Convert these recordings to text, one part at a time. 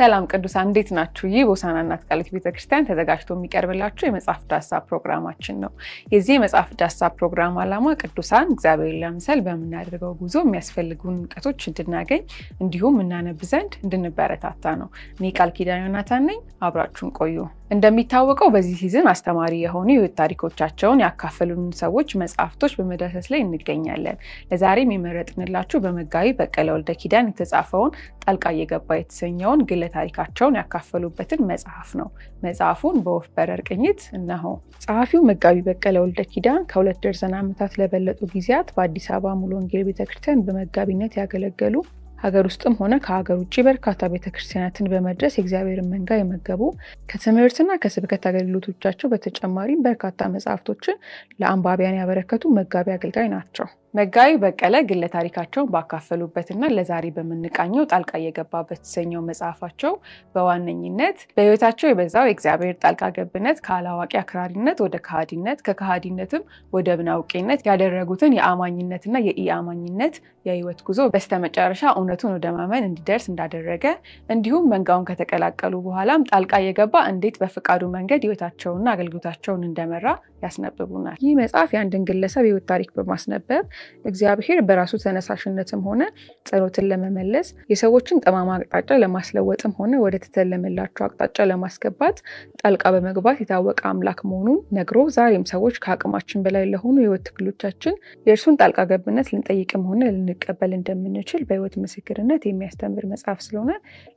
ሰላም ቅዱሳን እንዴት ናችሁ? ይህ ሆሳዕና እናት ቃሊቲ ቤተክርስቲያን ተዘጋጅቶ የሚቀርብላችሁ የመጽሐፍ ዳሰሳ ፕሮግራማችን ነው። የዚህ የመጽሐፍ ዳሰሳ ፕሮግራም ዓላማ ቅዱሳን እግዚአብሔርን ለመምሰል በምናደርገው ጉዞ የሚያስፈልጉን እውቀቶች እንድናገኝ እንዲሁም እናነብ ዘንድ እንድንበረታታ ነው። እኔ ቃል ኪዳን ዮናታን ነኝ። አብራችሁን ቆዩ። እንደሚታወቀው በዚህ ሲዝን አስተማሪ የሆኑ የህይወት ታሪኮቻቸውን ያካፈሉን ሰዎች መጽሐፍቶች በመዳሰስ ላይ እንገኛለን። ለዛሬም የመረጥንላችሁ በመጋቢ በቀለ ወልደ ኪዳን የተጻፈውን ጣልቃ እየገባ የተሰኘውን ግለ ታሪካቸውን ያካፈሉበትን መጽሐፍ ነው። መጽሐፉን በወፍ በረር ቅኝት እነሆ። ጸሐፊው መጋቢ በቀለ ወልደ ኪዳን ከ2 ደርዘን ዓመታት ለበለጡ ጊዜያት በአዲስ አበባ ሙሉ ወንጌል ቤተክርስቲያን በመጋቢነት ያገለገሉ፣ ሀገር ውስጥም ሆነ ከሀገር ውጭ በርካታ ቤተክርስቲያናትን በመድረስ የእግዚአብሔርን መንጋ የመገቡ፣ ከትምህርትና ከስብከት አገልግሎቶቻቸው በተጨማሪም በርካታ መጽሐፍቶችን ለአንባቢያን ያበረከቱ መጋቢ አገልጋይ ናቸው። መጋቢ በቀለ ግለ ታሪካቸውን ባካፈሉበትና ለዛሬ በምንቃኘው ጣልቃ እየገባ በተሰኘው መጽሐፋቸው በዋነኝነት በህይወታቸው የበዛው የእግዚአብሔር ጣልቃ ገብነት ከአላዋቂ አክራሪነት ወደ ከሃዲነት፣ ከከሃዲነትም ወደ ብናውቄነት ያደረጉትን የአማኝነትና የኢአማኝነት የህይወት ጉዞ በስተመጨረሻ እውነቱን ወደ ማመን እንዲደርስ እንዳደረገ፣ እንዲሁም መንጋውን ከተቀላቀሉ በኋላም ጣልቃ እየገባ እንዴት በፈቃዱ መንገድ ህይወታቸውንና አገልግሎታቸውን እንደመራ ያስነብቡናል። ይህ መጽሐፍ የአንድን ግለሰብ የህይወት ታሪክ በማስነበብ እግዚአብሔር በራሱ ተነሳሽነትም ሆነ ጸሎትን ለመመለስ የሰዎችን ጠማማ አቅጣጫ ለማስለወጥም ሆነ ወደ ተተለመላቸው አቅጣጫ ለማስገባት ጣልቃ በመግባት የታወቀ አምላክ መሆኑን ነግሮ ዛሬም ሰዎች ከአቅማችን በላይ ለሆኑ የህይወት ትግሎቻችን የእርሱን ጣልቃ ገብነት ልንጠይቅም ሆነ ልንቀበል እንደምንችል በህይወት ምስክርነት የሚያስተምር መጽሐፍ ስለሆነ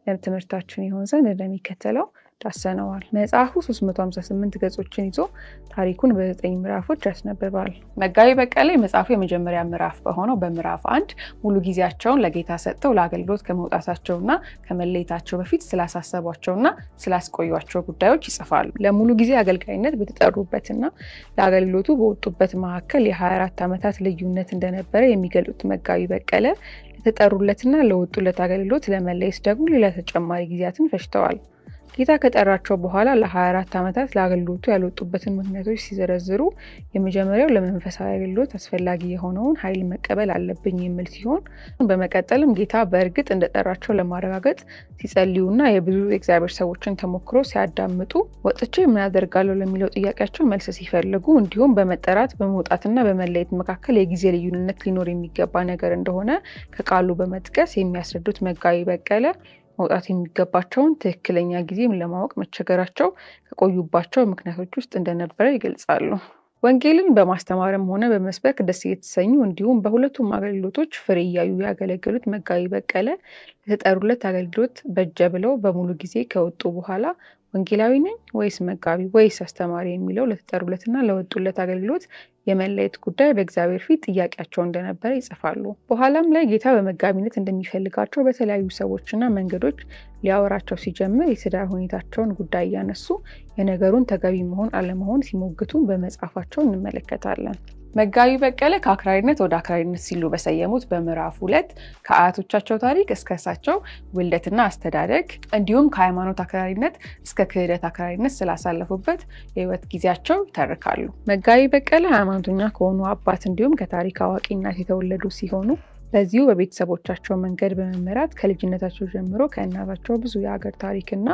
ለትምህርታችን ይሆን ዘንድ እንደሚከተለው ዳሰነዋል። መጽሐፉ 358 ገጾችን ይዞ ታሪኩን በ9 ምዕራፎች ያስነብባል። መጋቢ በቀለ የመጽሐፉ የመጀመሪያ ምዕራፍ በሆነው በምዕራፍ 1 ሙሉ ጊዜያቸውን ለጌታ ሰጥተው ለአገልግሎት ከመውጣታቸውና ከመለየታቸው በፊት ስላሳሰቧቸውና ስላስቆዩቸው ጉዳዮች ይጽፋሉ። ለሙሉ ጊዜ አገልጋይነት በተጠሩበትና ለአገልግሎቱ በወጡበት መካከል የ24 ዓመታት ልዩነት እንደነበረ የሚገልጹት መጋቢ በቀለ ለተጠሩለትና ለወጡለት አገልግሎት ለመለየት ደግሞ ሌላ ተጨማሪ ጊዜያትን ፈጅተዋል። ጌታ ከጠራቸው በኋላ ለ24 ዓመታት ለአገልግሎቱ ያልወጡበትን ምክንያቶች ሲዘረዝሩ የመጀመሪያው ለመንፈሳዊ አገልግሎት አስፈላጊ የሆነውን ኃይል መቀበል አለብኝ የሚል ሲሆን በመቀጠልም ጌታ በእርግጥ እንደጠራቸው ለማረጋገጥ ሲጸልዩና የብዙ የእግዚአብሔር ሰዎችን ተሞክሮ ሲያዳምጡ ወጥቼ ምን አደርጋለሁ ለሚለው ጥያቄያቸው መልስ ሲፈልጉ እንዲሁም በመጠራት በመውጣትና በመለየት መካከል የጊዜ ልዩነት ሊኖር የሚገባ ነገር እንደሆነ ከቃሉ በመጥቀስ የሚያስረዱት መጋቢ በቀለ መውጣት የሚገባቸውን ትክክለኛ ጊዜም ለማወቅ መቸገራቸው ከቆዩባቸው ምክንያቶች ውስጥ እንደነበረ ይገልጻሉ። ወንጌልን በማስተማርም ሆነ በመስበክ ደስ እየተሰኙ እንዲሁም በሁለቱም አገልግሎቶች ፍሬ እያዩ ያገለገሉት መጋቢ በቀለ ለተጠሩለት አገልግሎት በጀ ብለው በሙሉ ጊዜ ከወጡ በኋላ ወንጌላዊ ነኝ ወይስ መጋቢ ወይስ አስተማሪ የሚለው ለተጠሩለትና ለወጡለት አገልግሎት የመለየት ጉዳይ በእግዚአብሔር ፊት ጥያቄያቸው እንደነበረ ይጽፋሉ። በኋላም ላይ ጌታ በመጋቢነት እንደሚፈልጋቸው በተለያዩ ሰዎችና መንገዶች ሊያወራቸው ሲጀምር የትዳር ሁኔታቸውን ጉዳይ እያነሱ የነገሩን ተገቢ መሆን አለመሆን ሲሞግቱ በመጽሐፋቸው እንመለከታለን። መጋቢ በቀለ ከአክራሪነት ወደ አክራሪነት ሲሉ በሰየሙት በምዕራፍ 2 ከአያቶቻቸው ታሪክ እስከ እሳቸው ውልደትና አስተዳደግ እንዲሁም ከሃይማኖት አክራሪነት እስከ ክህደት አክራሪነት ስላሳለፉበት የህይወት ጊዜያቸው ይተርካሉ። መጋቢ በቀለ ሃይማኖተኛ ከሆኑ አባት እንዲሁም ከታሪክ አዋቂ እናት የተወለዱ ሲሆኑ በዚሁ በቤተሰቦቻቸው መንገድ በመመራት ከልጅነታቸው ጀምሮ ከእናታቸው ብዙ የሀገር ታሪክና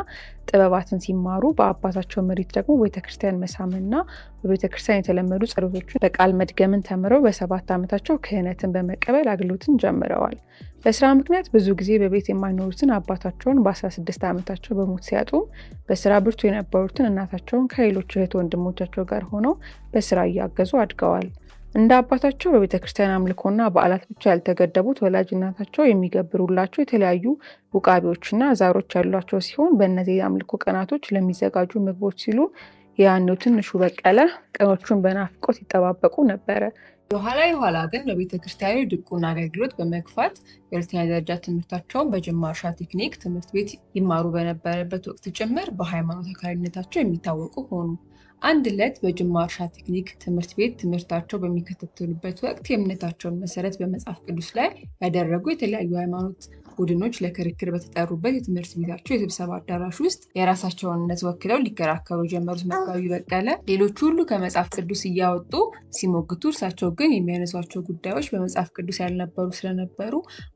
ጥበባትን ሲማሩ በአባታቸው ምሪት ደግሞ ቤተክርስቲያን መሳምና በቤተክርስቲያን የተለመዱ ጸሎቶችን በቃል መድገምን ተምረው በ7 ዓመታቸው ክህነትን በመቀበል አገልግሎትን ጀምረዋል። በስራ ምክንያት ብዙ ጊዜ በቤት የማይኖሩትን አባታቸውን በ16 ዓመታቸው በሞት ሲያጡም በስራ ብርቱ የነበሩትን እናታቸውን ከሌሎች እህት ወንድሞቻቸው ጋር ሆነው በስራ እያገዙ አድገዋል። እንደ አባታቸው በቤተክርስቲያን አምልኮና በዓላት ብቻ ያልተገደቡት ወላጅ እናታቸው የሚገብሩላቸው የተለያዩ ውቃቢዎችና ዛሮች ያሏቸው ሲሆን በእነዚህ የአምልኮ ቀናቶች ለሚዘጋጁ ምግቦች ሲሉ የያኔው ትንሹ በቀለ ቀኖቹን በናፍቆት ይጠባበቁ ነበረ። የኋላ ግን በቤተክርስቲያኑ ድቁና አገልግሎት በመግፋት የሁለተኛ ደረጃ ትምህርታቸውን በጅማ እርሻ ቴክኒክ ትምህርት ቤት ይማሩ በነበረበት ወቅት ጭምር በሃይማኖት አክራሪነታቸው የሚታወቁ ሆኑ። አንድ ዕለት በጅማ እርሻ ቴክኒክ ትምህርት ቤት ትምህርታቸው በሚከታተሉበት ወቅት የእምነታቸውን መሰረት በመጽሐፍ ቅዱስ ላይ ያደረጉ የተለያዩ ሃይማኖት ቡድኖች ለክርክር በተጠሩበት የትምህርት ቤታቸው የስብሰባ አዳራሽ ውስጥ የራሳቸውን እምነት ወክለው ሊከራከሩ የጀመሩት መጋቢ በቀለ ሌሎቹ ሁሉ ከመጽሐፍ ቅዱስ እያወጡ ሲሞግቱ፣ እርሳቸው ግን የሚያነሷቸው ጉዳዮች በመጽሐፍ ቅዱስ ያልነበሩ ስለነበሩ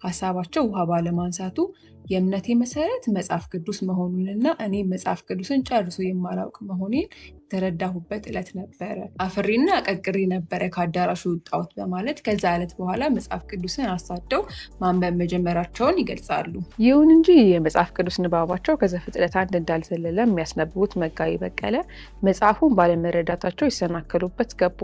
ሀሳባቸው ውሃ ባለማንሳቱ የእምነቴ መሰረት መጽሐፍ ቅዱስ መሆኑንና እኔ መጽሐፍ ቅዱስን ጨርሶ የማላውቅ መሆኔን የተረዳሁበት ዕለት ነበረ። አፍሬና አቀቅሬ ነበረ ከአዳራሹ ወጣሁት በማለት ከዛ ዕለት በኋላ መጽሐፍ ቅዱስን አሳደው ማንበብ መጀመራቸውን ይገልጻሉ። ይሁን እንጂ የመጽሐፍ ቅዱስ ንባባቸው ከዘፍጥረት 1 እንዳልዘለለ የሚያስነብቡት መጋቢ በቀለ መጽሐፉን ባለመረዳታቸው ይሰናከሉበት ገቡ።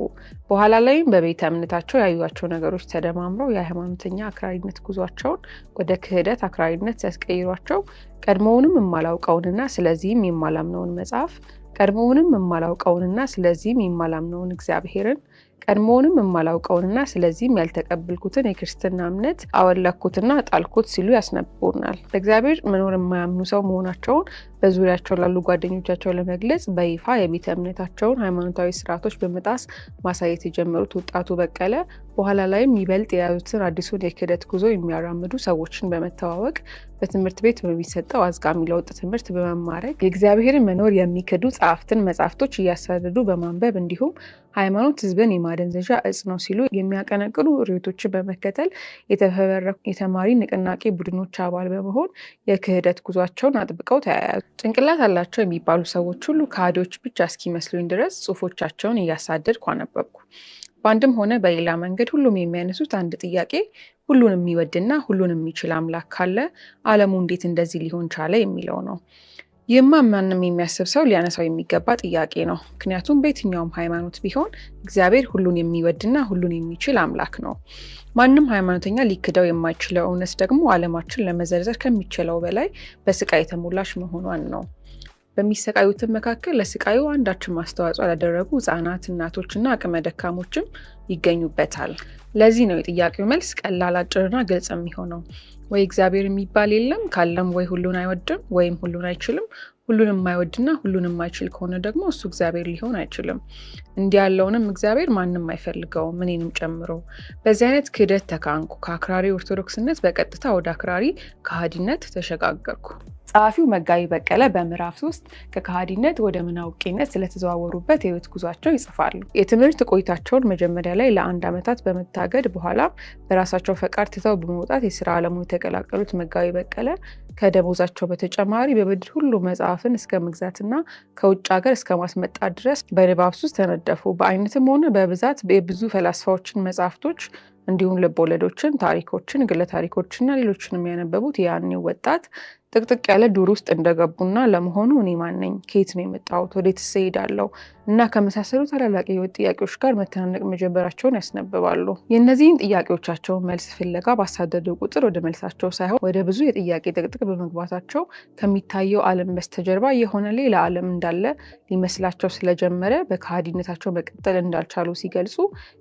በኋላ ላይም በቤተ እምነታቸው ያዩቸው ነገሮች ተደማምረው የሃይማኖተኛ አክራሪነት ጉዟቸውን ወደ ክህደት አክራሪነት ሲያስቀይሯቸው ቀድሞውንም የማላውቀውንና ስለዚህም የማላምነውን መጽሐፍ ቀድሞውንም የማላውቀውንና ስለዚህም የማላምነውን እግዚአብሔርን ቀድሞውንም የማላውቀውንና ስለዚህም ያልተቀበልኩትን የክርስትና እምነት አወለኩትና ጣልኩት ሲሉ ያስነብቡናል። በእግዚአብሔር መኖር የማያምኑ ሰው መሆናቸውን በዙሪያቸው ላሉ ጓደኞቻቸው ለመግለጽ በይፋ የቤተ እምነታቸውን ሃይማኖታዊ ስርዓቶች በመጣስ ማሳየት የጀመሩት ወጣቱ በቀለ በኋላ ላይም ይበልጥ የያዙትን አዲሱን የክህደት ጉዞ የሚያራምዱ ሰዎችን በመተዋወቅ በትምህርት ቤት በሚሰጠው አዝጋሚ ለውጥ ትምህርት በመማረክ የእግዚአብሔርን መኖር የሚክዱ መጽሐፍቶች እያሳደዱ በማንበብ እንዲሁም ሃይማኖት ሕዝብን የማደንዘዣ እጽ ነው ሲሉ የሚያቀነቅኑ ርዕዮቶችን በመከተል የተፈበረኩ የተማሪ ንቅናቄ ቡድኖች አባል በመሆን የክህደት ጉዟቸውን አጥብቀው ተያያዙ። ጭንቅላት አላቸው የሚባሉ ሰዎች ሁሉ ከሃዲዎች ብቻ እስኪመስሉኝ ድረስ ጽሑፎቻቸውን እያሳደድኩ አነበብኩ። በአንድም ሆነ በሌላ መንገድ ሁሉም የሚያነሱት አንድ ጥያቄ ሁሉን የሚወድና ሁሉን የሚችል አምላክ ካለ ዓለሙ እንዴት እንደዚህ ሊሆን ቻለ የሚለው ነው። ይህማ ማንም የሚያስብ ሰው ሊያነሳው የሚገባ ጥያቄ ነው። ምክንያቱም በየትኛውም ሃይማኖት ቢሆን እግዚአብሔር ሁሉን የሚወድና ሁሉን የሚችል አምላክ ነው። ማንም ሃይማኖተኛ ሊክደው የማይችለው እውነት ደግሞ ዓለማችን ለመዘርዘር ከሚችለው በላይ በስቃይ የተሞላች መሆኗን ነው። በሚሰቃዩትም መካከል ለስቃዩ አንዳችም አስተዋጽኦ ያላደረጉ ህጻናት፣ እናቶችና አቅመ ደካሞችም ይገኙበታል። ለዚህ ነው የጥያቄው መልስ ቀላል፣ አጭርና ግልጽ የሚሆነው። ወይ እግዚአብሔር የሚባል የለም፣ ካለም ወይ ሁሉን አይወድም ወይም ሁሉን አይችልም። ሁሉን የማይወድና ሁሉን የማይችል ከሆነ ደግሞ እሱ እግዚአብሔር ሊሆን አይችልም። እንዲህ ያለውንም እግዚአብሔር ማንም አይፈልገውም፣ እኔንም ጨምሮ። በዚህ አይነት ክህደት ተካንኩ። ከአክራሪ ኦርቶዶክስነት በቀጥታ ወደ አክራሪ ከሃዲነት ተሸጋገርኩ። ጸሐፊው መጋቢ በቀለ በምዕራፍ 3 ከከሃዲነት ወደ ምናውቄነት ስለተዘዋወሩበት የህይወት ጉዟቸው ይጽፋሉ። የትምህርት ቆይታቸውን መጀመሪያ ላይ ለ1 ዓመታት በመታገድ በኋላም በራሳቸው ፈቃድ ትተው በመውጣት የስራ ዓለሙ የተቀላቀሉት መጋቢ በቀለ ከደሞዛቸው በተጨማሪ በብድር ሁሉ መጽሐፍን እስከ መግዛትና ከውጭ ሀገር እስከ ማስመጣት ድረስ በንባብ ሱስ ተነደፉ። በአይነትም ሆነ በብዛት የብዙ ፈላስፋዎችን መጽሐፍቶች እንዲሁም ልቦለዶችን፣ ታሪኮችን፣ ግለ ታሪኮችና ሌሎችን የሚያነበቡት ያኔው ወጣት ጥቅጥቅ ያለ ዱር ውስጥ እንደገቡና ለመሆኑ እኔ ማን ነኝ? ከየት ነው የመጣሁት? ወዴትስ እሄዳለሁ? እና ከመሳሰሉ ታላላቅ የህይወት ጥያቄዎች ጋር መተናነቅ መጀመራቸውን ያስነብባሉ። የእነዚህን ጥያቄዎቻቸውን መልስ ፍለጋ ባሳደዱ ቁጥር ወደ መልሳቸው ሳይሆን ወደ ብዙ የጥያቄ ጥቅጥቅ በመግባታቸው ከሚታየው ዓለም በስተጀርባ የሆነ ሌላ ዓለም እንዳለ ሊመስላቸው ስለጀመረ በከሃዲነታቸው መቀጠል እንዳልቻሉ ሲገልጹ፣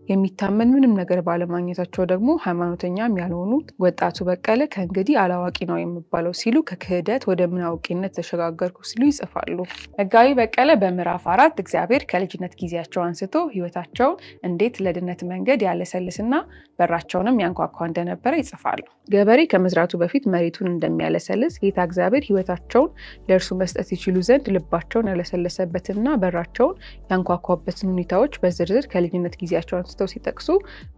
የሚታመን ምንም ነገር ባለማግኘታቸው ደግሞ ሃይማኖተኛም ያልሆኑት ወጣቱ በቀለ ከእንግዲህ አላዋቂ ነው የሚባለው ሲሉ ክህደት ወደ ምናውቄነት ተሸጋገርኩ ሲሉ ይጽፋሉ። መጋቢ በቀለ በምዕራፍ 4 እግዚአብሔር ከልጅነት ጊዜያቸው አንስቶ ህይወታቸውን እንዴት ለድነት መንገድ ያለሰልስና በራቸውንም ያንኳኳ እንደነበረ ይጽፋሉ። ገበሬ ከመዝራቱ በፊት መሬቱን እንደሚያለሰልስ ጌታ እግዚአብሔር ህይወታቸውን ለእርሱ መስጠት ይችሉ ዘንድ ልባቸውን ያለሰለሰበትና በራቸውን ያንኳኳበትን ሁኔታዎች በዝርዝር ከልጅነት ጊዜያቸው አንስተው ሲጠቅሱ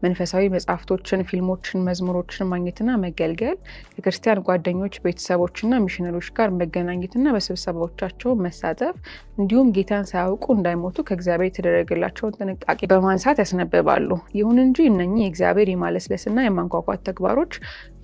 መንፈሳዊ መጽሐፍቶችን፣ ፊልሞችን፣ መዝሙሮችን ማግኘትና መገልገል፣ ከክርስቲያን ጓደኞች፣ ቤተሰቦችና ሚሽነሮች ጋር መገናኘትና በስብሰባዎቻቸው መሳተፍ እንዲሁም ጌታን ሳያውቁ እንዳይሞቱ ከእግዚአብሔር የተደረገላቸውን ጥንቃቄ በማንሳት ያስነብባሉ። ይሁን እንጂ እነኚህ የእግዚአብሔር የማለስለስና የማንኳኳት ተግባሮች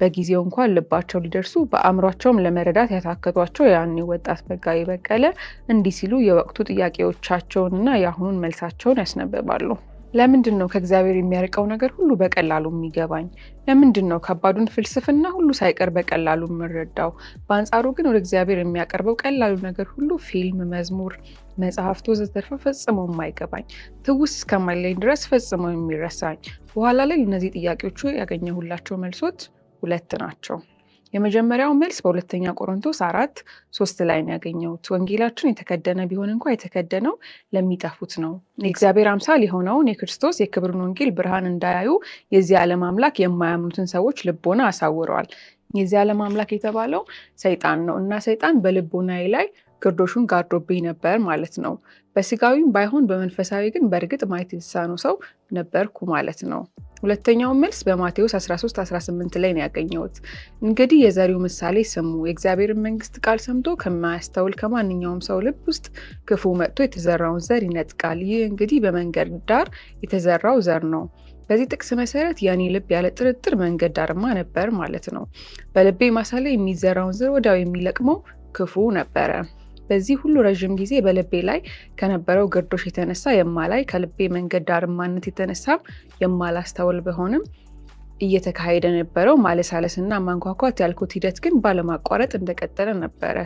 በጊዜው እንኳን ልባቸው ሊደርሱ በአእምሯቸውም ለመረዳት ያታከቷቸው ያኔ ወጣት መጋቢ በቀለ እንዲህ ሲሉ የወቅቱ ጥያቄዎቻቸውንና የአሁኑን መልሳቸውን ያስነብባሉ። ለምንድን ነው ከእግዚአብሔር የሚያርቀው ነገር ሁሉ በቀላሉ የሚገባኝ? ለምንድን ነው ከባዱን ፍልስፍና ሁሉ ሳይቀር በቀላሉ የምረዳው? በአንጻሩ ግን ወደ እግዚአብሔር የሚያቀርበው ቀላሉ ነገር ሁሉ ፊልም፣ መዝሙር፣ መጽሐፍት ወዘተርፈ ፈጽሞ የማይገባኝ ትውስ እስከማይለኝ ድረስ ፈጽሞ የሚረሳኝ? በኋላ ላይ እነዚህ ጥያቄዎቹ ያገኘሁላቸው መልሶች 2 ናቸው። የመጀመሪያው መልስ በሁለተኛ ቆሮንቶስ 4:3 ላይ ነው ያገኘሁት። ወንጌላችን የተከደነ ቢሆን እንኳ የተከደነው ለሚጠፉት ነው፣ የእግዚአብሔር አምሳል የሆነውን የክርስቶስ የክብርን ወንጌል ብርሃን እንዳያዩ የዚህ ዓለም አምላክ የማያምኑትን ሰዎች ልቦና አሳውረዋል። የዚህ ዓለም አምላክ የተባለው ሰይጣን ነው እና ሰይጣን በልቦናዬ ላይ ግርዶሹን ጋርዶብኝ ነበር ማለት ነው። በስጋዊም ባይሆን በመንፈሳዊ ግን በእርግጥ ማየት የተሳነው ሰው ነበርኩ ማለት ነው። ሁለተኛው መልስ በማቴዎስ 13:18 ላይ ነው ያገኘሁት። እንግዲህ የዘሪው ምሳሌ ስሙ። የእግዚአብሔርን መንግስት ቃል ሰምቶ ከማያስተውል ከማንኛውም ሰው ልብ ውስጥ ክፉ መጥቶ የተዘራውን ዘር ይነጥቃል። ይህ እንግዲህ በመንገድ ዳር የተዘራው ዘር ነው። በዚህ ጥቅስ መሰረት የኔ ልብ ያለ ጥርጥር መንገድ ዳርማ ነበር ማለት ነው። በልቤ ማሳ ላይ የሚዘራውን ዘር ወዲያው የሚለቅመው ክፉ ነበረ። በዚህ ሁሉ ረዥም ጊዜ በልቤ ላይ ከነበረው ግርዶሽ የተነሳ የማላይ ከልቤ መንገድ ዳርማነት የተነሳም የማላስተውል ቢሆንም እየተካሄደ ነበረው ማለሳለስና ማንኳኳት ያልኩት ሂደት ግን ባለማቋረጥ እንደቀጠለ ነበረ።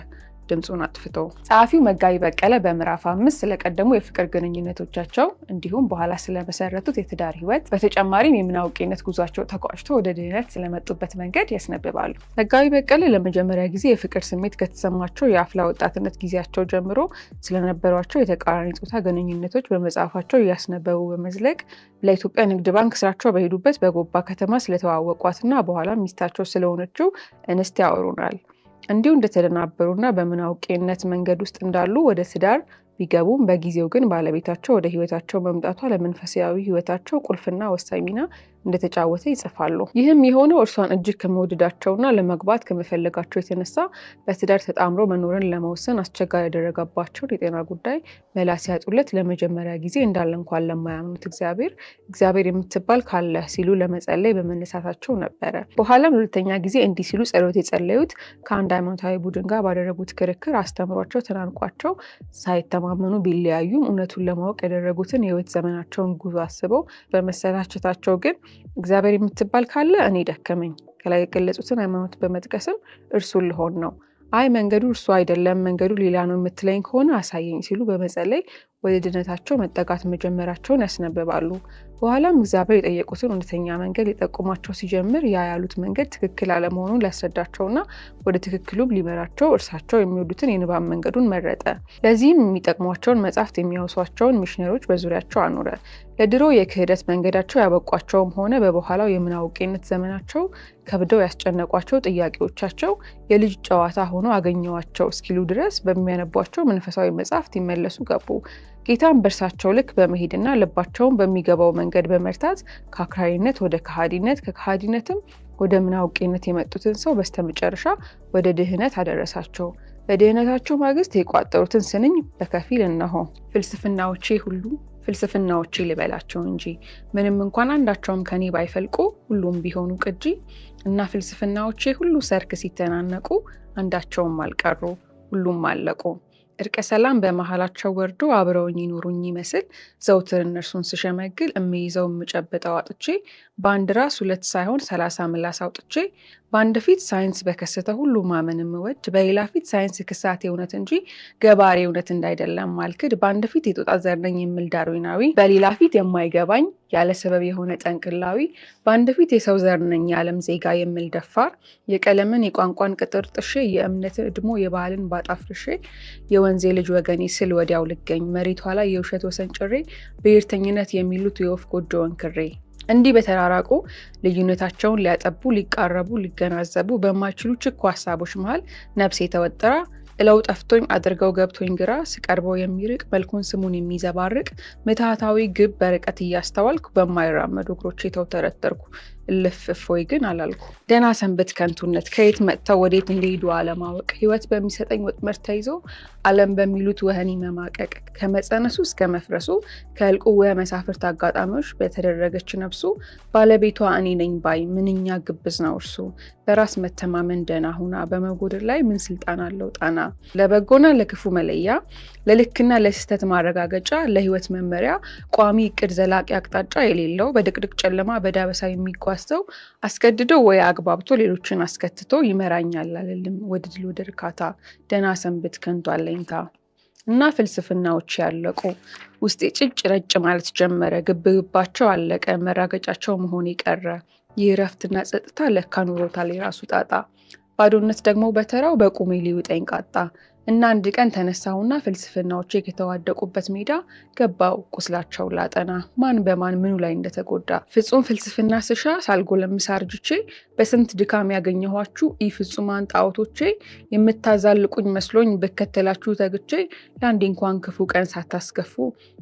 ድምፁን አጥፍቶ ጸሐፊው መጋቢ በቀለ በምዕራፍ 5 ስለቀደሙ የፍቅር ግንኙነቶቻቸው እንዲሁም በኋላ ስለመሰረቱት የትዳር ህይወት በተጨማሪም የምናውቄነት ጉዟቸው ተቋጭቶ ወደ ድህነት ስለመጡበት መንገድ ያስነብባሉ። መጋቢ በቀለ ለመጀመሪያ ጊዜ የፍቅር ስሜት ከተሰማቸው የአፍላ ወጣትነት ጊዜያቸው ጀምሮ ስለነበሯቸው የተቃራኒ ጾታ ግንኙነቶች በመጽሐፋቸው እያስነበቡ በመዝለቅ ለኢትዮጵያ ንግድ ባንክ ስራቸው በሄዱበት በጎባ ከተማ ስለተዋወቋትና በኋላ ሚስታቸው ስለሆነችው እንስት ያወሩናል። እንዲሁ እንደተደናበሩና በምናውቄነት መንገድ ውስጥ እንዳሉ ወደ ትዳር ቢገቡም በጊዜው ግን ባለቤታቸው ወደ ህይወታቸው መምጣቷ ለመንፈሳዊ ህይወታቸው ቁልፍና ወሳኝ ሚና እንደተጫወተ ይጽፋሉ። ይህም የሆነው እርሷን እጅግ ከመውደዳቸውና ለመግባት ከመፈለጋቸው የተነሳ በትዳር ተጣምሮ መኖርን ለመወሰን አስቸጋሪ ያደረገባቸውን የጤና ጉዳይ መላ ሲያጡለት ለመጀመሪያ ጊዜ እንዳለ እንኳን ለማያምኑት እግዚአብሔር የምትባል ካለ ሲሉ ለመጸለይ በመነሳታቸው ነበረ። በኋላም ሁለተኛ ጊዜ እንዲህ ሲሉ ጸሎት የጸለዩት ከአንድ ሃይማኖታዊ ቡድን ጋር ባደረጉት ክርክር አስተምሯቸው ተናንቋቸው ሳይተማመኑ ቢለያዩም እውነቱን ለማወቅ ያደረጉትን የህይወት ዘመናቸውን ጉዞ አስበው በመሰላቸታቸው ግን እግዚአብሔር የምትባል ካለ እኔ ደከመኝ፣ ከላይ የገለጹትን ሃይማኖት በመጥቀስም እርሱን ልሆን ነው፣ አይ መንገዱ እርሱ አይደለም መንገዱ ሌላ ነው የምትለኝ ከሆነ አሳየኝ ሲሉ በመጸለይ ወደ ድነታቸው መጠጋት መጀመራቸውን ያስነብባሉ። በኋላም እግዚአብሔር የጠየቁትን እውነተኛ መንገድ ሊጠቁማቸው ሲጀምር ያ ያሉት መንገድ ትክክል አለመሆኑን ሊያስረዳቸውና ወደ ትክክሉም ሊመራቸው እርሳቸው የሚወዱትን የንባብ መንገዱን መረጠ። ለዚህም የሚጠቅሟቸውን መጽሐፍት የሚያወሷቸውን ሚሽነሮች በዙሪያቸው አኖረ። ለድሮ የክህደት መንገዳቸው ያበቋቸውም ሆነ በበኋላው የምናውቄነት ዘመናቸው ከብደው ያስጨነቋቸው ጥያቄዎቻቸው የልጅ ጨዋታ ሆኖ አገኘዋቸው እስኪሉ ድረስ በሚያነቧቸው መንፈሳዊ መጽሐፍት ይመለሱ ገቡ። ጌታን በእርሳቸው ልክ በመሄድና ልባቸውን በሚገባው መንገድ በመርታት ከአክራሪነት ወደ ከሃዲነት ከከሃዲነትም ወደ ምናውቄነት የመጡትን ሰው በስተመጨረሻ ወደ ድህነት አደረሳቸው። በድህነታቸው ማግስት የቋጠሩትን ስንኝ በከፊል እነሆ ፍልስፍናዎቼ ልበላቸው እንጂ ምንም እንኳን አንዳቸውም ከኔ ባይፈልቁ ሁሉም ቢሆኑ ቅጂ እና ፍልስፍናዎቼ ሁሉ ሰርክ ሲተናነቁ አንዳቸውም አልቀሩ ሁሉም አለቁ። እርቀ ሰላም በመሃላቸው ወርዶ አብረውኝ ይኖሩኝ ይመስል ዘውትር እነርሱን ስሸመግል እምይዘው የምጨብጠው አጥቼ በአንድ ራስ ሁለት ሳይሆን 30 ምላስ አውጥቼ በአንድ ፊት ሳይንስ በከሰተ ሁሉ ማመን የምወድ በሌላ ፊት ሳይንስ ክሳቴ እውነት እንጂ ገባሬ እውነት እንዳይደለም ማልክድ በአንድ ፊት የጦጣ ዘር ነኝ የምል ዳርዊናዊ በሌላ ፊት የማይገባኝ ያለ ሰበብ የሆነ ጠንቅላዊ በአንድ ፊት የሰው ዘር ነኝ የዓለም ዜጋ የምል ደፋር የቀለምን የቋንቋን ቅጥር ጥሼ የእምነትን እድሞ የባህልን ባጣፍርሼ የወንዜ ልጅ ወገኔ ስል ወዲያው ልገኝ መሬቷ ላይ የውሸት ወሰን ጭሬ ብሔርተኝነት የሚሉት የወፍ ጎጆ ወንክሬ እንዲህ በተራራቁ ልዩነታቸውን ሊያጠቡ ሊቃረቡ ሊገናዘቡ በማይችሉ ችኩ ሀሳቦች መሃል ነፍሴ ተወጥራ እለው ጠፍቶኝ አድርገው ገብቶኝ ግራ ስቀርበው የሚርቅ መልኩን ስሙን የሚዘባርቅ ምትሃታዊ ግብ በርቀት እያስተዋልኩ በማይራመዱ እግሮቼ ተውተረተርኩ። እልፍ እፎይ ግን አላልኩ። ደህና ሰንበት ከንቱነት ከየት መጥተው ወዴት እንደሄዱ አለማወቅ ህይወት በሚሰጠኝ ወጥመድ ተይዞ ዓለም በሚሉት ወህኒ መማቀቅ ከመጸነሱ እስከ መፍረሱ ከእልቁ መሳፍርት አጋጣሚዎች በተደረገች ነፍሱ ባለቤቷ እኔ ነኝ ባይ ምንኛ ግብዝ ነው እርሱ። በራስ መተማመን ደህና ሁና በመጎደር ላይ ምን ስልጣን አለው ጣና። ለበጎና ለክፉ መለያ ለልክና ለስህተት ማረጋገጫ ለህይወት መመሪያ ቋሚ እቅድ ዘላቂ አቅጣጫ የሌለው በድቅድቅ ጨለማ በዳበሳ የሚጓዝ ሰው አስገድዶ ወይ አግባብቶ ሌሎችን አስከትቶ ይመራኛል አልልም ወደ ድል ወደ እርካታ። ደህና ሰንብት ከንቱ አለኝታ። እና ፍልስፍናዎች ያለቁ ውስጤ ጭጭ ረጭ ማለት ጀመረ። ግብግባቸው አለቀ መራገጫቸው መሆን ቀረ። ይህ እረፍትና ጸጥታ ለካ ኑሮታል የራሱ ጣጣ። ባዶነት ደግሞ በተራው በቁሜ ሊውጠኝ ቃጣ። እና አንድ ቀን ተነሳሁና ፍልስፍናዎቼ ከተዋደቁበት ሜዳ ገባው ቁስላቸው ላጠና ማን በማን ምኑ ላይ እንደተጎዳ ፍጹም ፍልስፍና ስሻ ሳልጎለምስ አርጅቼ በስንት ድካም ያገኘኋችሁ ኢፍጹማን ጣዖቶቼ የምታዛልቁኝ መስሎኝ በከተላችሁ ተግቼ ለአንዴ እንኳን ክፉ ቀን ሳታስከፉ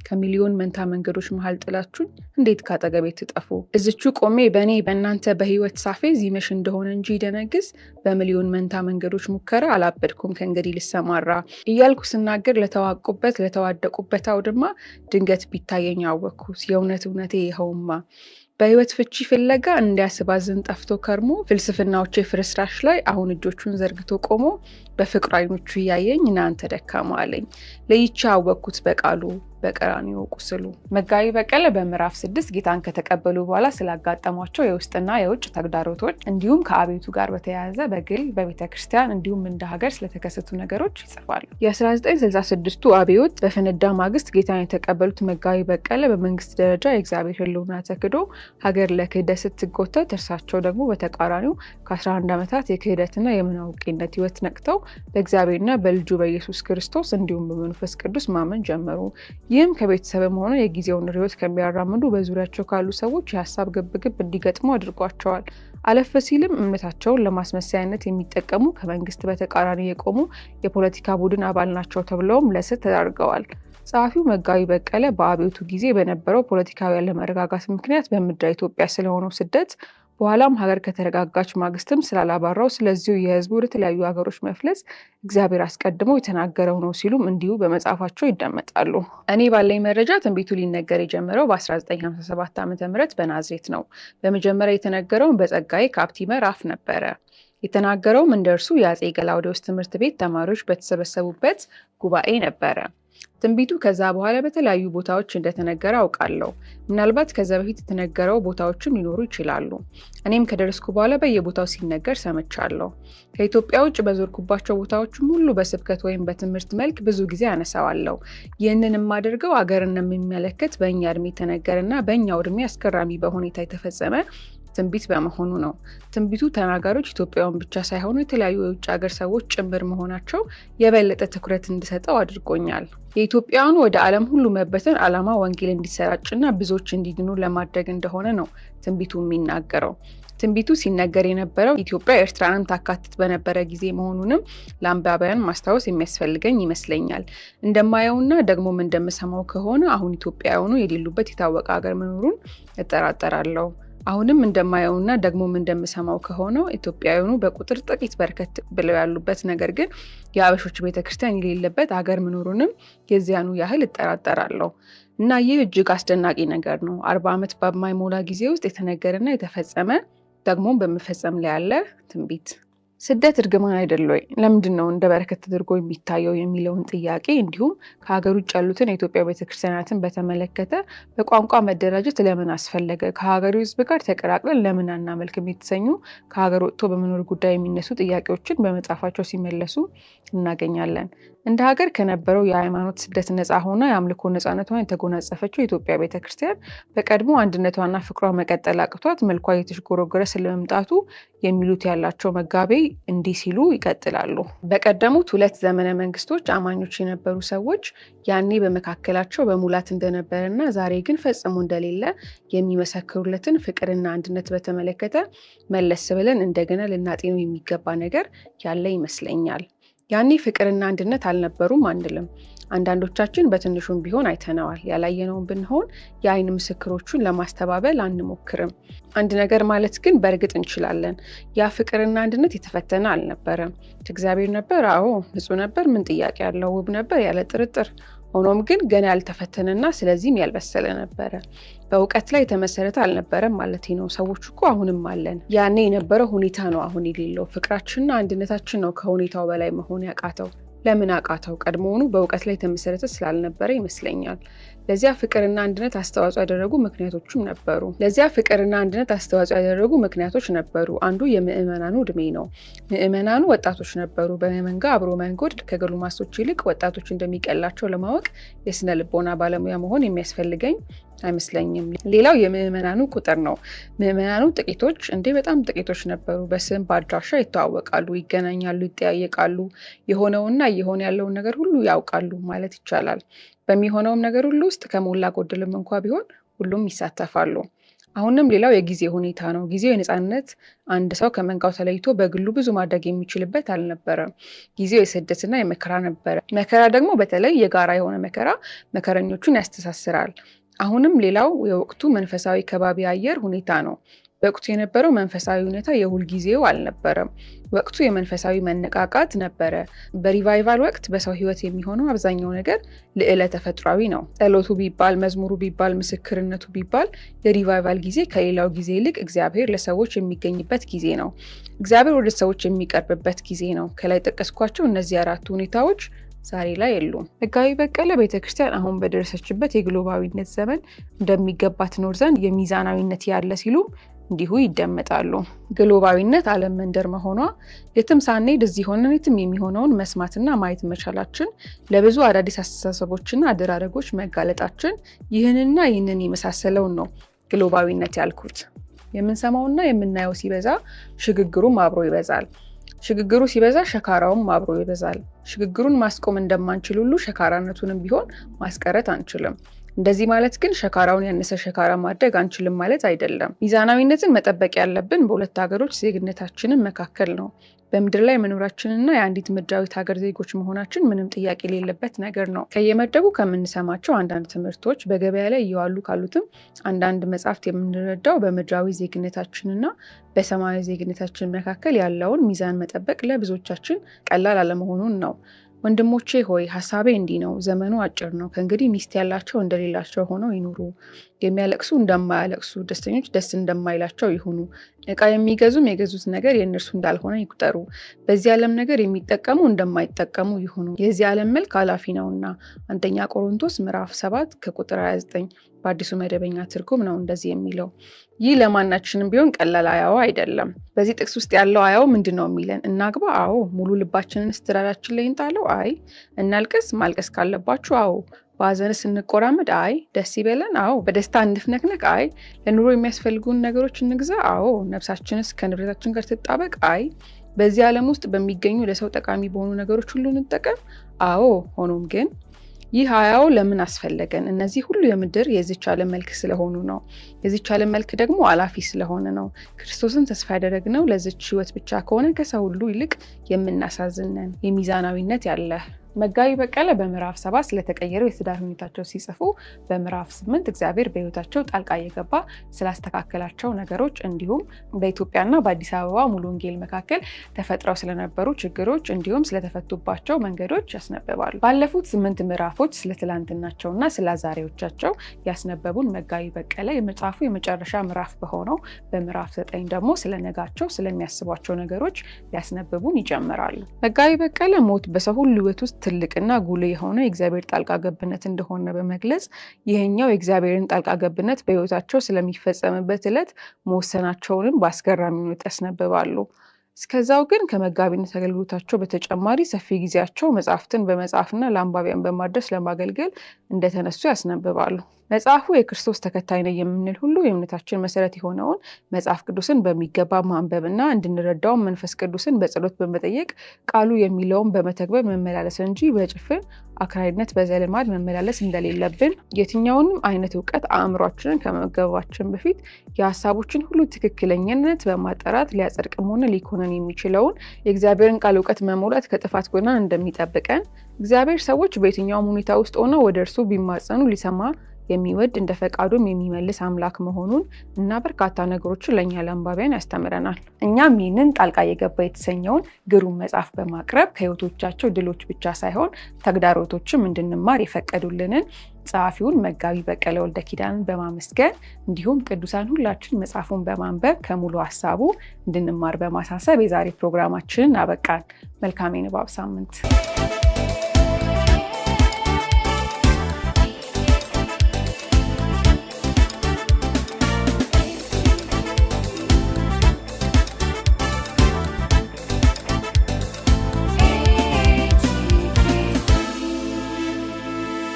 ከሚሊዮን መንታ መንገዶች መሃል ጥላችሁኝ እንዴት ካጠገቤ ትጠፉ እዝቹ ቆሜ በእኔ በእናንተ በህይወት ሳፌዝ ይመሽ እንደሆነ እንጂ ደነግዝ በሚሊዮን መንታ መንገዶች ሙከራ አላበድኩም ከእንግዲህ ልሰማራ እያልኩ ስናገር ለተዋደቁበት አውድማ ድንገት ቢታየኝ አወቅኩት የእውነት እውነቴ ይኸውማ በህይወት ፍቺ ፍለጋ እንዲያስባዝን ጠፍቶ ከርሞ ፍልስፍናዎቼ ፍርስራሽ ላይ አሁን እጆቹን ዘርግቶ ቆሞ በፍቅሩ አይኖቹ እያየኝ እናንተ ደካማ አለኝ ለይቻ አወቅኩት በቃሉ በቀራንዮ ቁስሉ። መጋቢ በቀለ በምዕራፍ 6 ጌታን ከተቀበሉ በኋላ ስላጋጠሟቸው የውስጥና የውጭ ተግዳሮቶች እንዲሁም ከአቤቱ ጋር በተያያዘ በግል በቤተክርስቲያን እንዲሁም እንደ ሀገር ስለተከሰቱ ነገሮች ይጽፋሉ። የ1966ቱ አብዮት በፈነዳ ማግስት ጌታን የተቀበሉት መጋቢ በቀለ በመንግስት ደረጃ የእግዚአብሔር ሕልውና ተክዶ ሀገር ለክህደት ስትጎተት እርሳቸው ደግሞ በተቃራኒው ከ11 ዓመታት የክህደትና የመናውቂነት ህይወት ነቅተው በእግዚአብሔርና በልጁ በኢየሱስ ክርስቶስ እንዲሁም በመንፈስ ቅዱስ ማመን ጀመሩ። ይህም ከቤተሰብም ሆነ የጊዜውን ርዕዮት ከሚያራምዱ በዙሪያቸው ካሉ ሰዎች የሀሳብ ግብግብ እንዲገጥሙ አድርጓቸዋል። አለፍ ሲልም እምነታቸውን ለማስመሰያነት የሚጠቀሙ ከመንግስት በተቃራኒ የቆሙ የፖለቲካ ቡድን አባል ናቸው ተብለውም ለእስር ተዳርገዋል። ጸሐፊው መጋቢ በቀለ በአብዮቱ ጊዜ በነበረው ፖለቲካዊ አለመረጋጋት ምክንያት በምድረ ኢትዮጵያ ስለሆነው ስደት በኋላም ሀገር ከተረጋጋች ማግስትም ስላላባራው ስለዚሁ የህዝቡ ወደ ተለያዩ ሀገሮች መፍለስ እግዚአብሔር አስቀድሞ የተናገረው ነው ሲሉም እንዲሁ በመጽሐፋቸው ይደመጣሉ። እኔ ባለኝ መረጃ ትንቢቱ ሊነገር የጀመረው በ1957 ዓ.ም በናዝሬት ነው። በመጀመሪያ የተነገረውን በጸጋዬ ካፕቲመር አፍ ነበረ። የተናገረውም እንደ እርሱ የአፄ ገላውዴዎስ ትምህርት ቤት ተማሪዎች በተሰበሰቡበት ጉባኤ ነበረ። ትንቢቱ ከዛ በኋላ በተለያዩ ቦታዎች እንደተነገረ አውቃለሁ። ምናልባት ከዛ በፊት የተነገረው ቦታዎችም ሊኖሩ ይችላሉ። እኔም ከደረስኩ በኋላ በየቦታው ሲነገር ሰምቻለሁ። ከኢትዮጵያ ውጭ በዞርኩባቸው ቦታዎችም ሁሉ በስብከት ወይም በትምህርት መልክ ብዙ ጊዜ አነሳዋለሁ። ይህንን የማደርገው አገርን የሚመለከት በእኛ እድሜ የተነገረና በእኛው እድሜ አስገራሚ በሁኔታ የተፈጸመ ትንቢት በመሆኑ ነው። ትንቢቱ ተናጋሪዎች ኢትዮጵያውያን ብቻ ሳይሆኑ የተለያዩ የውጭ ሀገር ሰዎች ጭምር መሆናቸው የበለጠ ትኩረት እንድሰጠው አድርጎኛል። የኢትዮጵያውያኑ ወደ ዓለም ሁሉ መበተን ዓላማ ወንጌል እንዲሰራጭና ብዙዎች እንዲድኑ ለማድረግ እንደሆነ ነው ትንቢቱ የሚናገረው። ትንቢቱ ሲነገር የነበረው ኢትዮጵያ ኤርትራንም ታካትት በነበረ ጊዜ መሆኑንም ለአንባቢያን ማስታወስ የሚያስፈልገኝ ይመስለኛል። እንደማየውና ደግሞም እንደምሰማው ከሆነ አሁን ኢትዮጵያውያኑ የሌሉበት የታወቀ ሀገር መኖሩን እጠራጠራለሁ። አሁንም እንደማየውና ደግሞም እንደምሰማው ከሆነው ኢትዮጵያውያኑ በቁጥር ጥቂት በርከት ብለው ያሉበት ነገር ግን የአበሾች ቤተክርስቲያን የሌለበት ሀገር መኖሩንም የዚያኑ ያህል እጠራጠራለሁ። እና ይህ እጅግ አስደናቂ ነገር ነው። 40 ዓመት በማይሞላ ጊዜ ውስጥ የተነገረና የተፈጸመ ደግሞም በመፈጸም ላይ ያለ ትንቢት። ስደት እርግማን አይደል ወይ? ለምንድን ነው እንደ በረከት ተደርጎ የሚታየው የሚለውን ጥያቄ እንዲሁም ከሀገር ውጭ ያሉትን የኢትዮጵያ ቤተክርስቲያናትን በተመለከተ በቋንቋ መደራጀት ለምን አስፈለገ? ከሀገሩ ሕዝብ ጋር ተቀላቅለን ለምን አናመልክም? የተሰኙ ከሀገር ወጥቶ በመኖር ጉዳይ የሚነሱ ጥያቄዎችን በመጽሐፋቸው ሲመለሱ እናገኛለን። እንደ ሀገር ከነበረው የሃይማኖት ስደት ነፃ ሆና የአምልኮ ነፃነቷን የተጎናጸፈችው የኢትዮጵያ ቤተክርስቲያን በቀድሞ አንድነቷና ፍቅሯ መቀጠል አቅቷት መልኳ የተሽጎረጎረ ስለመምጣቱ የሚሉት ያላቸው መጋቤ እንዲህ ሲሉ ይቀጥላሉ። በቀደሙት 2 ዘመነ መንግስቶች አማኞች የነበሩ ሰዎች ያኔ በመካከላቸው በሙላት እንደነበረና ዛሬ ግን ፈጽሞ እንደሌለ የሚመሰክሩለትን ፍቅርና አንድነት በተመለከተ መለስ ብለን እንደገና ልናጤነው የሚገባ ነገር ያለ ይመስለኛል። ያኔ ፍቅርና አንድነት አልነበሩም አንልም። አንዳንዶቻችን በትንሹም ቢሆን አይተነዋል። ያላየነውን ብንሆን የአይን ምስክሮቹን ለማስተባበል አንሞክርም። አንድ ነገር ማለት ግን በእርግጥ እንችላለን። ያ ፍቅርና አንድነት የተፈተነ አልነበረም። እግዚአብሔር ነበር፣ አዎ። ንጹህ ነበር፣ ምን ጥያቄ ያለው? ውብ ነበር፣ ያለ ጥርጥር። ሆኖም ግን ገና ያልተፈተነና ስለዚህም ያልበሰለ ነበረ። በእውቀት ላይ የተመሰረተ አልነበረም ማለት ነው። ሰዎች እኮ አሁንም አለን። ያኔ የነበረው ሁኔታ ነው አሁን የሌለው። ፍቅራችንና አንድነታችን ነው ከሁኔታው በላይ መሆን ያቃተው። ለምን አቃተው? ቀድሞውኑ በእውቀት ላይ የተመሰረተ ስላልነበረ ይመስለኛል። ለዚያ ፍቅርና አንድነት አስተዋጽኦ ያደረጉ ምክንያቶች ነበሩ። አንዱ የምዕመናኑ እድሜ ነው። ምዕመናኑ ወጣቶች ነበሩ። በመንጋ አብሮ መንጎድ ከጎልማሶች ይልቅ ወጣቶች እንደሚቀላቸው ለማወቅ የስነ ልቦና ባለሙያ መሆን የሚያስፈልገኝ አይመስለኝም። ሌላው የምዕመናኑ ቁጥር ነው። ምዕመናኑ ጥቂቶች በጣም ጥቂቶች ነበሩ። በስም በአድራሻ ይተዋወቃሉ፣ ይገናኛሉ፣ ይጠያየቃሉ። የሆነውና እየሆነ ያለውን ነገር ሁሉ ያውቃሉ ማለት ይቻላል። በሚሆነውም ነገር ሁሉ ውስጥ ከሞላ ጎደልም እንኳ ቢሆን ሁሉም ይሳተፋሉ። አሁንም ሌላው የጊዜ ሁኔታ ነው። ጊዜው የነፃነት፣ አንድ ሰው ከመንጋው ተለይቶ በግሉ ብዙ ማድረግ የሚችልበት አልነበረም። ጊዜው የስደትና የመከራ ነበረ። መከራ ደግሞ በተለይ የጋራ የሆነ መከራ መከረኞቹን ያስተሳስራል። አሁንም ሌላው የወቅቱ መንፈሳዊ ከባቢ አየር ሁኔታ ነው። በወቅቱ የነበረው መንፈሳዊ ሁኔታ የሁል ጊዜው አልነበረም። ወቅቱ የመንፈሳዊ መነቃቃት ነበረ። በሪቫይቫል ወቅት በሰው ሕይወት የሚሆነው አብዛኛው ነገር ልዕለ ተፈጥሯዊ ነው። ጸሎቱ ቢባል፣ መዝሙሩ ቢባል፣ ምስክርነቱ ቢባል የሪቫይቫል ጊዜ ከሌላው ጊዜ ይልቅ እግዚአብሔር ለሰዎች የሚገኝበት ጊዜ ነው። እግዚአብሔር ወደ ሰዎች የሚቀርብበት ጊዜ ነው። ከላይ ጠቀስኳቸው እነዚህ አራቱ ሁኔታዎች ዛሬ ላይ የሉም። መጋቢ በቀለ ቤተክርስቲያን አሁን በደረሰችበት የግሎባዊነት ዘመን እንደሚገባ ትኖር ዘንድ የሚዛናዊነት ያለ ሲሉም እንዲሁ ይደመጣሉ። ግሎባዊነት ዓለም መንደር መሆኗ የትም ሳንሄድ እዚህ ሆነን የትም የሚሆነውን መስማትና ማየት መቻላችን፣ ለብዙ አዳዲስ አስተሳሰቦችና አደራረጎች መጋለጣችን ይህንን የመሳሰለውን ነው ግሎባዊነት ያልኩት። የምንሰማውና የምናየው ሲበዛ ሽግግሩም አብሮ ይበዛል። ሽግግሩ ሲበዛ ሸካራውም አብሮ ይበዛል። ሽግግሩን ማስቆም እንደማንችል ሁሉ ሸካራነቱንም ቢሆን ማስቀረት አንችልም። እንደዚህ ማለት ግን ሸካራውን ያነሰ ሸካራ ማድረግ አንችልም ማለት አይደለም። ሚዛናዊነትን መጠበቅ ያለብን በሁለት ሀገሮች ዜግነታችንን መካከል ነው። በምድር ላይ መኖራችንና የአንዲት ምድራዊት ሀገር ዜጎች መሆናችን ምንም ጥያቄ የሌለበት ነገር ነው። ከየመደቡ ከምንሰማቸው አንዳንድ ትምህርቶች፣ በገበያ ላይ እየዋሉ ካሉትም አንዳንድ መጽሐፍት የምንረዳው በምድራዊ ዜግነታችንና በሰማያዊ ዜግነታችን መካከል ያለውን ሚዛን መጠበቅ ለብዙዎቻችን ቀላል አለመሆኑን ነው። ወንድሞቼ ሆይ ሀሳቤ እንዲህ ነው። ዘመኑ አጭር ነው። ከእንግዲህ ሚስት ያላቸው እንደሌላቸው ሆነው ይኑሩ። የሚያለቅሱ እንደማያለቅሱ፣ ደስተኞች ደስ እንደማይላቸው ይሁኑ። ዕቃ የሚገዙም የገዙት ነገር የእነርሱ እንዳልሆነ ይቁጠሩ። በዚህ ዓለም ነገር የሚጠቀሙ እንደማይጠቀሙ ይሁኑ። የዚህ ዓለም መልክ ኃላፊ ነውና። አንደኛ ቆሮንቶስ ምዕራፍ 7 ከቁጥር 29 በአዲሱ መደበኛ ትርጉም ነው እንደዚህ የሚለው። ይህ ለማናችንም ቢሆን ቀላል አያው አይደለም። በዚህ ጥቅስ ውስጥ ያለው አያው ምንድን ነው የሚለን? እናግባ? አዎ። ሙሉ ልባችንን ስትራዳችን ላይ እንጣለው? አይ። እናልቅስ? ማልቀስ ካለባችሁ አዎ። በሀዘንስ እንቆራመድ? አይ። ደስ ይበለን? አዎ። በደስታ እንፍነክነክ? አይ። ለኑሮ የሚያስፈልጉን ነገሮች እንግዛ? አዎ። ነፍሳችንስ ከንብረታችን ጋር ትጣበቅ? አይ። በዚህ ዓለም ውስጥ በሚገኙ ለሰው ጠቃሚ በሆኑ ነገሮች ሁሉ እንጠቀም? አዎ። ሆኖም ግን ይህ አያው ለምን አስፈለገን? እነዚህ ሁሉ የምድር የዚች ዓለም መልክ ስለሆኑ ነው። የዚች ዓለም መልክ ደግሞ አላፊ ስለሆነ ነው። ክርስቶስን ተስፋ ያደረግነው ለዚች ሕይወት ብቻ ከሆነ ከሰው ሁሉ ይልቅ የምናሳዝነን። የሚዛናዊነት ያለ መጋቢ በቀለ በምዕራፍ 7 ስለተቀየረው የትዳር ሁኔታቸው ሲጽፉ በምዕራፍ 8 እግዚአብሔር በሕይወታቸው ጣልቃ እየገባ ስላስተካከላቸው ነገሮች እንዲሁም በኢትዮጵያና በአዲስ አበባ ሙሉ ወንጌል መካከል ተፈጥረው ስለነበሩ ችግሮች እንዲሁም ስለተፈቱባቸው መንገዶች ያስነበባሉ። ባለፉት 8 ምዕራፎች ስለ ትላንትናቸውና ስለ ዛሬዎቻቸው ያስነበቡን መጋቢ በቀለ የመጽሐፉ የመጨረሻ ምዕራፍ በሆነው በምዕራፍ 9 ደግሞ ስለነጋቸው ስለሚያስቧቸው ነገሮች ሊያስነብቡን ይጀምራሉ። መጋቢ በቀለ ሞት በሰው ሁሉ ሕይወት ውስጥ ትልቅና ጉልህ የሆነ የእግዚአብሔር ጣልቃ ገብነት እንደሆነ በመግለጽ ይህኛው የእግዚአብሔርን ጣልቃ ገብነት በሕይወታቸው ስለሚፈጸምበት ዕለት መወሰናቸውንም በአስገራሚ ሁኔታ ያስነብባሉ። እስከዛው ግን ከመጋቢነት አገልግሎታቸው በተጨማሪ ሰፊ ጊዜያቸው መጽሐፍትን በመጻፍና ለአንባቢያን በማድረስ ለማገልገል እንደተነሱ ያስነብባሉ። መጽሐፉ የክርስቶስ ተከታይ ነኝ የምንል ሁሉ የእምነታችን መሰረት የሆነውን መጽሐፍ ቅዱስን በሚገባ ማንበብና እንድንረዳውን መንፈስ ቅዱስን በጸሎት በመጠየቅ ቃሉ የሚለውን በመተግበር መመላለስ እንጂ በጭፍን አክራሪነት በዘልማድ መመላለስ እንደሌለብን፣ የትኛውንም አይነት እውቀት አእምሯችንን ከመገባችን በፊት የሀሳቦችን ሁሉ ትክክለኛነት በማጣራት ሊያጸድቅም ሆነ ሊኮነን የሚችለውን የእግዚአብሔርን ቃል እውቀት መሙላት ከጥፋት ጎዳና እንደሚጠብቀን፣ እግዚአብሔር ሰዎች በየትኛውም ሁኔታ ውስጥ ሆነው ወደ እርሱ ቢማጸኑ ሊሰማ የሚወድ እንደ ፈቃዱም የሚመልስ አምላክ መሆኑን እና በርካታ ነገሮችን ለእኛ ለአንባቢያን ያስተምረናል። እኛም ይህንን ጣልቃ የገባ የተሰኘውን ግሩም መጽሐፍ በማቅረብ ከሕይወቶቻቸው ድሎች ብቻ ሳይሆን ተግዳሮቶችም እንድንማር የፈቀዱልንን ጸሐፊውን መጋቢ በቀለ ወልደ ኪዳንን በማመስገን እንዲሁም ቅዱሳን ሁላችን መጽሐፉን በማንበብ ከሙሉ ሀሳቡ እንድንማር በማሳሰብ የዛሬ ፕሮግራማችንን አበቃን። መልካም የንባብ ሳምንት